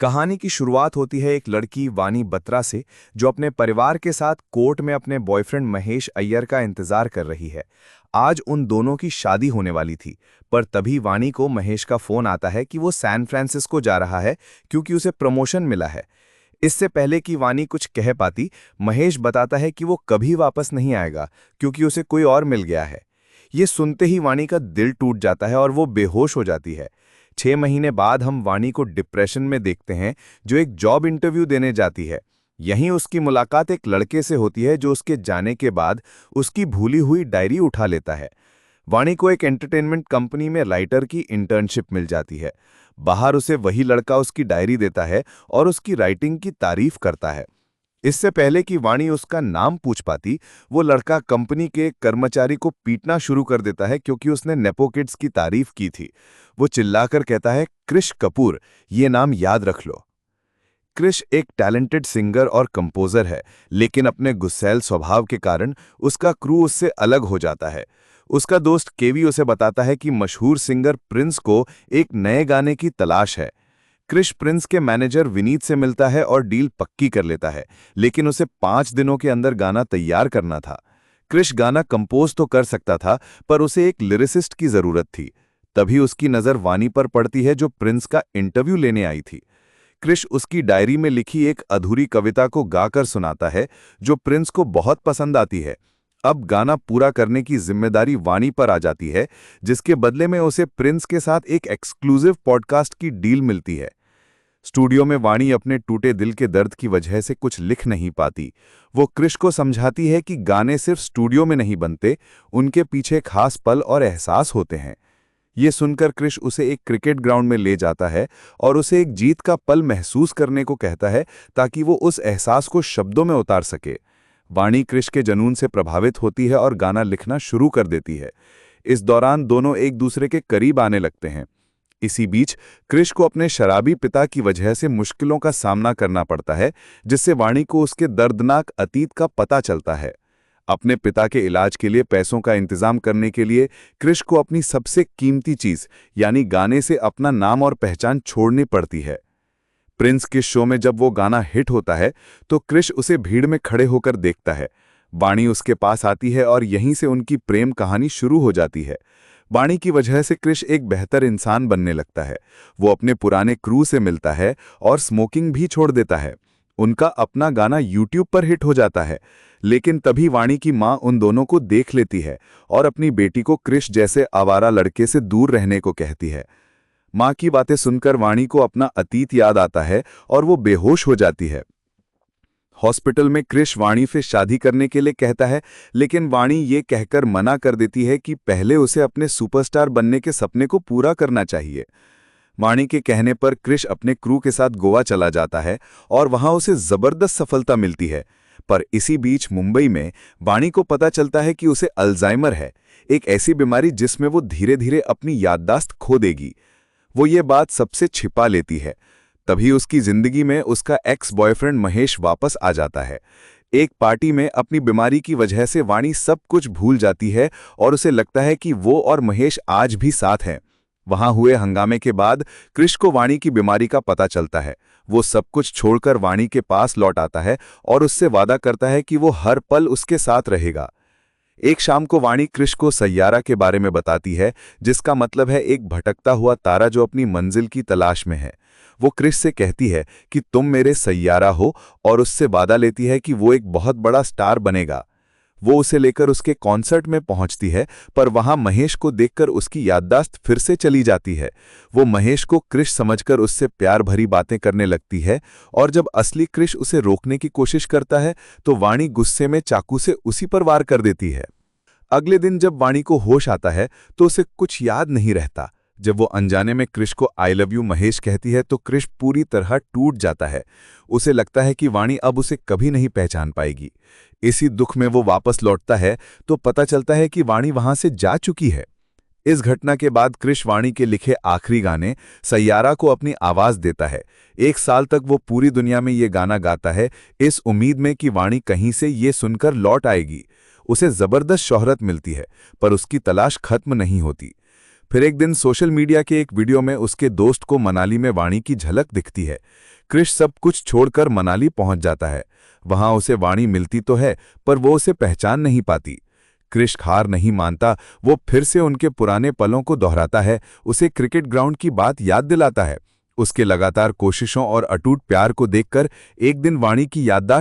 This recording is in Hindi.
कहानी की शुरुआत होती है एक लड़की वानी बत्रा से जो अपने परिवार के साथ कोर्ट में अपने बॉयफ्रेंड महेश अय्यर का इंतजार कर रही है। आज उन दोनों की शादी होने वाली थी, पर तभी वानी को महेश का फोन आता है कि वो सैन फ्रांसिस्को जा रहा है क्योंकि उसे प्रमोशन मिला है। इससे पहले कि वानी कुछ कह पाती, महेश बताता है कि वो कभी वापस नहीं आएगा क्योंकि उसे कोई और मिल गया है। ये सुनते ही वानी का दिल टूट जाता है और वो बेहोश हो जाती है। 6 महीने बाद हम वानी को डिप्रेशन में देखते हैं, जो एक जॉब इंटरव्यू देने जाती है। यहीं उसकी मुलाकात एक लड़के से होती है जो उसके जाने के बाद उसकी भूली हुई डायरी उठा लेता है। वानी को एक एंटरटेनमेंट कंपनी में राइटर की इंटर्नशिप मिल जाती है। बाहर उसे वही लड़का उसकी डायरी देता है और उसकी राइटिंग की तारीफ करता है। इससे पहले कि वाणी उसका नाम पूछ पाती, वो लड़का कंपनी के एक कर्मचारी को पीटना शुरू कर देता है क्योंकि उसने नेपो किड्स की तारीफ की थी। वो चिल्लाकर कहता है, क्रिश कपूर, ये नाम याद रख लो। क्रिश एक टैलेंटेड सिंगर और कंपोजर है, लेकिन अपने गुस्सैल स्वभाव के कारण उसका क्रू उससे अलग हो जाता है। उसका दोस्त केवी उसे बताता है कि मशहूर सिंगर प्रिंस को एक नए गाने की तलाश है। क्रिश प्रिंस के मैनेजर विनीत से मिलता है और डील पक्की कर लेता है, लेकिन उसे 5 दिनों के अंदर गाना तैयार करना था। क्रिश गाना कंपोज तो कर सकता था, पर उसे एक लिरिसिस्ट की जरूरत थी। तभी उसकी नज़र वानी पर पड़ती है, जो प्रिंस का इंटरव्यू लेने आई थी। क्रिश उसकी डायरी में लिखी एक अधूरी कविता को गाकर सुनाता है, जो प्रिंस को बहुत पसंद आती है। अब गाना पूरा करने की जिम्मेदारी वानी पर आ जाती है, जिसके बदले में उसे प्रिंस के साथ एक एक्सक्लूसिव पॉडकास्ट की डील मिलती है। स्टूडियो में वाणी अपने टूटे दिल के दर्द की वजह से कुछ लिख नहीं पाती। वो क्रिश को समझाती है कि गाने सिर्फ स्टूडियो में नहीं बनते, उनके पीछे खास पल और एहसास होते हैं। ये सुनकर क्रिश उसे एक क्रिकेट ग्राउंड में ले जाता है और उसे एक जीत का पल महसूस करने को कहता है, ताकि वो उस एहसास को शब्दों में उतार सके। वाणी क्रिश के जुनून से प्रभावित होती है और गाना लिखना शुरू कर देती है। इस दौरान दोनों एक दूसरे के करीब आने लगते हैं। इसी बीच क्रिश को अपने शराबी पिता की वजह से मुश्किलों का सामना करना पड़ता है, जिससे वाणी को उसके दर्दनाक अतीत का पता चलता है। अपने पिता के इलाज के लिए पैसों का इंतजाम करने के लिए क्रिश को अपनी सबसे कीमती चीज यानी गाने से अपना नाम और पहचान छोड़नी पड़ती है। प्रिंस के शो में जब वो गाना हिट होता है, तो क्रिश उसे भीड़ में खड़े होकर देखता है। वाणी उसके पास आती है और यहीं से उनकी प्रेम कहानी शुरू हो जाती है। वाणी की वजह से क्रिश एक बेहतर इंसान बनने लगता है। वो अपने पुराने क्रू से मिलता है और स्मोकिंग भी छोड़ देता है। उनका अपना गाना यूट्यूब पर हिट हो जाता है, लेकिन तभी वाणी की मां उन दोनों को देख लेती है और अपनी बेटी को क्रिश जैसे आवारा लड़के से दूर रहने को कहती है। मां की बातें सुनकर वाणी को अपना अतीत याद आता है और वो बेहोश हो जाती है। हॉस्पिटल में क्रिश वाणी से शादी करने के लिए कहता है, लेकिन वाणी ये कहकर मना कर देती है कि पहले उसे अपने सुपरस्टार बनने के सपने को पूरा करना चाहिए। वाणी के कहने पर क्रिश अपने क्रू के साथ गोवा चला जाता है और वहां उसे जबरदस्त सफलता मिलती है। पर इसी बीच मुंबई में वाणी को पता चलता है कि उसे अल्जाइमर है, एक ऐसी बीमारी जिसमें वो धीरे धीरे अपनी याददाश्त खो देगी। वो ये बात सबसे छिपा लेती है। तभी उसकी जिंदगी में उसका एक्स बॉयफ्रेंड महेश वापस आ जाता है। एक पार्टी में अपनी बीमारी की वजह से वाणी सब कुछ भूल जाती है और उसे लगता है कि वो और महेश आज भी साथ हैं। वहां हुए हंगामे के बाद क्रिश को वाणी की बीमारी का पता चलता है। वो सब कुछ छोड़कर वाणी के पास लौट आता है और उससे वादा करता है कि वो हर पल उसके साथ रहेगा। एक शाम को वाणी क्रिश को सैयारा के बारे में बताती है, जिसका मतलब है एक भटकता हुआ तारा जो अपनी मंजिल की तलाश में है। वो क्रिश से कहती है कि तुम मेरे सैयारा हो और उससे वादा लेती है कि वो एक बहुत बड़ा स्टार बनेगा। वो उसे लेकर उसके कॉन्सर्ट में पहुंचती है, पर वहां महेश को देखकर उसकी याददाश्त फिर से चली जाती है। वो महेश को क्रिश समझकर उससे प्यार भरी बातें करने लगती है और जब असली क्रिश उसे रोकने की कोशिश करता है, तो वाणी गुस्से में चाकू से उसी पर वार कर देती है। अगले दिन जब वाणी को होश आता है, तो उसे कुछ याद नहीं रहता। जब वो अनजाने में क्रिश को आई लव यू महेश कहती है, तो क्रिश पूरी तरह टूट जाता है। उसे लगता है कि वाणी अब उसे कभी नहीं पहचान पाएगी। इसी दुख में वो वापस लौटता है, तो पता चलता है कि वाणी वहां से जा चुकी है। इस घटना के बाद क्रिश वाणी के लिखे आखिरी गाने सैयारा को अपनी आवाज देता है। 1 साल तक वो पूरी दुनिया में ये गाना गाता है, इस उम्मीद में कि वाणी कहीं से ये सुनकर लौट आएगी। उसे जबरदस्त शोहरत मिलती है, पर उसकी तलाश खत्म नहीं होती। फिर एक दिन सोशल मीडिया के एक वीडियो में उसके दोस्त को मनाली में वाणी की झलक दिखती है। क्रिश सब कुछ छोड़कर मनाली पहुंच जाता है। वहां उसे वाणी मिलती तो है, पर वो उसे पहचान नहीं पाती। क्रिश हार नहीं मानता, वो फिर से उनके पुराने पलों को दोहराता है, उसे क्रिकेट ग्राउंड की बात याद दिलाता है। उसके लगातार कोशिशों और अटूट प्यार को देखकर एक दिन वाणी की याददाश्त